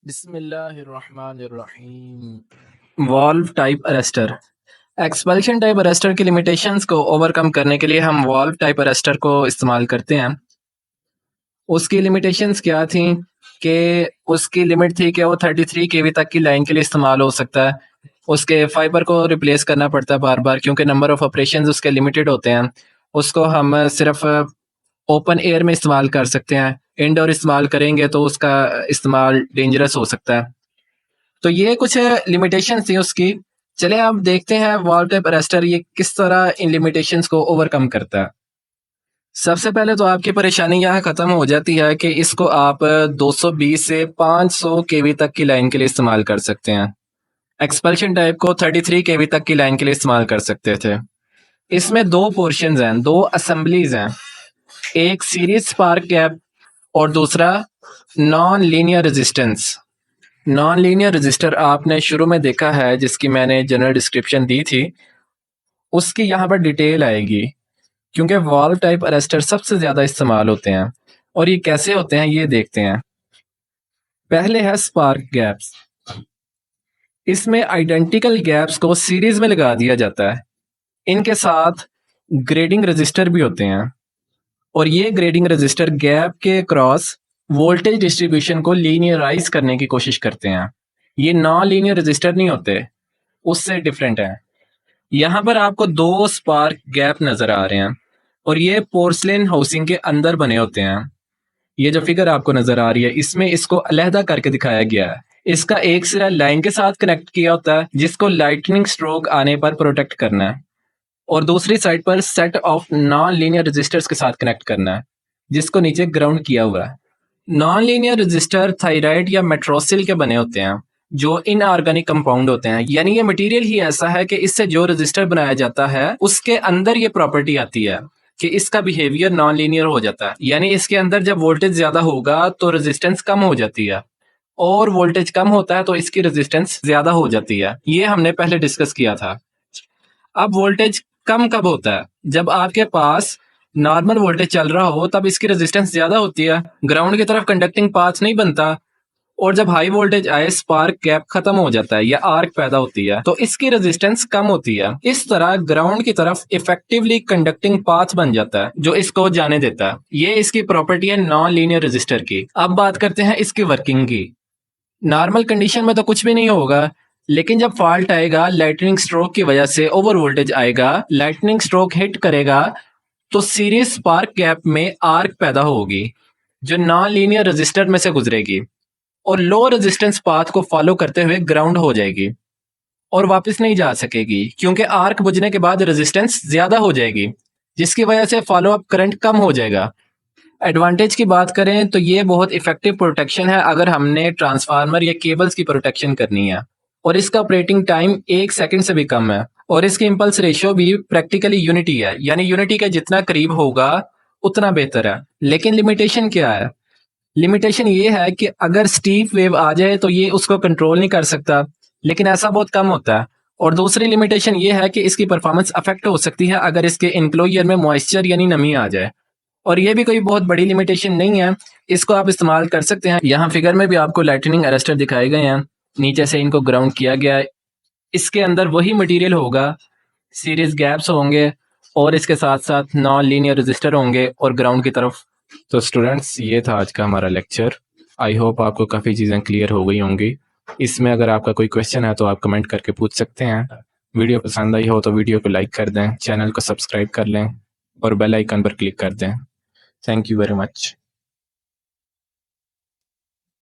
बिस्मिल्लाहिर्रहमानिर्रहीम। Valve type arrester. Expulsion type arrester की limitations को ओवरकम करने के लिए हम वॉल्व टाइप अरेस्टर को इस्तेमाल करते हैं। उसकी लिमिटेशंस क्या थी कि उसकी लिमिट थी कि वो 33 केवी तक की लाइन के लिए इस्तेमाल हो सकता है। उसके फाइबर को रिप्लेस करना पड़ता है बार बार, क्योंकि नंबर ऑफ ऑपरेशंस उसके लिमिटेड होते हैं। उसको हम सिर्फ ओपन एयर में इस्तेमाल कर सकते हैं। इंडोर इस्तेमाल करेंगे तो उसका इस्तेमाल डेंजरस हो सकता है। तो ये कुछ लिमिटेशंस थी उसकी। चले आप देखते हैं वॉल टाइप अरेस्टर ये किस तरह इन लिमिटेशंस को ओवरकम करता है। सबसे पहले तो आपकी परेशानी यहाँ खत्म हो जाती है कि इसको आप 220 से 500 केवी तक की लाइन के लिए इस्तेमाल कर सकते हैं। एक्सपल्शन टाइप को 33 केवी तक की लाइन के लिए इस्तेमाल कर सकते थे। इसमें दो पोर्शंस हैं, दो असेंबलीज हैं, एक सीरीज स्पार्क गैप और दूसरा non linear resistance. Non linear register आपने शुरू में देखा है, जिसकी मैंने जनरल डिस्क्रिप्शन दी थी, उसकी यहाँ पर डिटेल आएगी, क्योंकि वॉल्व टाइप अरेस्टर सबसे ज्यादा इस्तेमाल होते हैं। और ये कैसे होते हैं ये देखते हैं। पहले है स्पार्क गैप्स। इसमें आइडेंटिकल गैप्स को सीरीज में लगा दिया जाता है। इनके साथ ग्रेडिंग रजिस्टर भी होते हैं, और ये ग्रेडिंग रजिस्टर गैप के क्रॉस वोल्टेज डिस्ट्रीब्यूशन को लीनियराइज करने की कोशिश करते हैं। ये नॉन लीनियर रजिस्टर नहीं होते, उससे डिफरेंट है। यहाँ पर आपको दो स्पार्क गैप नजर आ रहे हैं, और ये पोर्सलेन हाउसिंग के अंदर बने होते हैं। ये जो फिगर आपको नजर आ रही है, इसमें इसको अलहदा करके दिखाया गया है। इसका एक सिरा लाइन के साथ कनेक्ट किया होता है, जिसको लाइटनिंग स्ट्रोक आने पर प्रोटेक्ट करना है, और दूसरी साइड पर set of non linear registers के साथ कनेक्ट करना है, जिसको नीचे ग्राउंड किया हुआ है। नॉन लीनियर रजिस्टर थायराइड या मेट्रोसिल के बने होते हैं, जो इनऑर्गेनिक कंपाउंड होते हैं। यानी ये मटेरियल ही ऐसा है कि इससे जो रजिस्टर बनाया जाता है उसके अंदर ये प्रॉपर्टी आती है कि इसका बिहेवियर नॉन लीनियर हो जाता है। यानी इसके अंदर जब वोल्टेज ज्यादा होगा तो रेजिस्टेंस कम हो जाती है, और वोल्टेज कम होता है तो इसकी रेजिस्टेंस ज्यादा हो जाती है। ये हमने पहले डिस्कस किया था। अब वोल्टेज कम कब होता है? जब आपके पास नॉर्मल वोल्टेज चल रहा हो तब इसकी रेजिस्टेंस ज्यादा होती है, ग्राउंड की तरफ कंडक्टिंग पाथ नहीं बनता। और जब हाई वोल्टेज आए स्पार्क गैप खत्म हो जाता है या आर्क पैदा होती है, तो इसकी रेजिस्टेंस कम होती है। इस तरह ग्राउंड की तरफ इफेक्टिवली कंडक्टिंग पाथ बन जाता है, जो इसको जाने देता है। ये इसकी प्रॉपर्टी है नॉन लीनियर रेजिस्टर की। अब बात करते हैं इसकी वर्किंग की। नॉर्मल कंडीशन में तो कुछ भी नहीं होगा, लेकिन जब फॉल्ट आएगा, लाइटनिंग स्ट्रोक की वजह से ओवर वोल्टेज आएगा, लाइटनिंग स्ट्रोक हिट करेगा, तो सीरीज स्पार्क गैप में आर्क पैदा होगी, जो नॉन लीनियर रेजिस्टर में से गुजरेगी और लो रेजिस्टेंस पाथ को फॉलो करते हुए ग्राउंड हो जाएगी और वापस नहीं जा सकेगी, क्योंकि आर्क बुझने के बाद रेजिस्टेंस ज्यादा हो जाएगी, जिसकी वजह से फॉलो अप करंट कम हो जाएगा। एडवांटेज की बात करें तो ये बहुत इफेक्टिव प्रोटेक्शन है अगर हमने ट्रांसफार्मर या केबल्स की प्रोटेक्शन करनी है, और इसका ऑपरेटिंग टाइम 1 सेकंड से भी कम है, और इसकी इंपल्स रेशियो भी प्रैक्टिकली यूनिटी है, यानी यूनिटी के जितना करीब होगा उतना बेहतर है। लेकिन लिमिटेशन क्या है? लिमिटेशन ये है कि अगर स्टीप वेव आ जाए तो ये उसको कंट्रोल नहीं कर सकता, लेकिन ऐसा बहुत कम होता है। और दूसरी लिमिटेशन ये है कि इसकी परफॉर्मेंस अफेक्ट हो सकती है अगर इसके इनक्लोजर में मॉइस्चर यानी नमी आ जाए, और ये भी कोई बहुत बड़ी लिमिटेशन नहीं है, इसको आप इस्तेमाल कर सकते हैं। यहाँ फिगर में भी आपको लाइटनिंग अरेस्टर दिखाए गए हैं, नीचे से इनको ग्राउंड किया गया है। इसके अंदर वही मटेरियल होगा, सीरीज गैप्स होंगे, और इसके साथ साथ नॉन लीनियर रेजिस्टर होंगे और ग्राउंड की तरफ। तो स्टूडेंट्स, ये था आज का हमारा लेक्चर। आई होप आपको काफ़ी चीज़ें क्लियर हो गई होंगी। इसमें अगर आपका कोई क्वेश्चन है तो आप कमेंट करके पूछ सकते हैं। वीडियो पसंद आई हो तो वीडियो को लाइक कर दें, चैनल को सब्सक्राइब कर लें और बेल आइकन पर क्लिक कर दें। Thank you very much.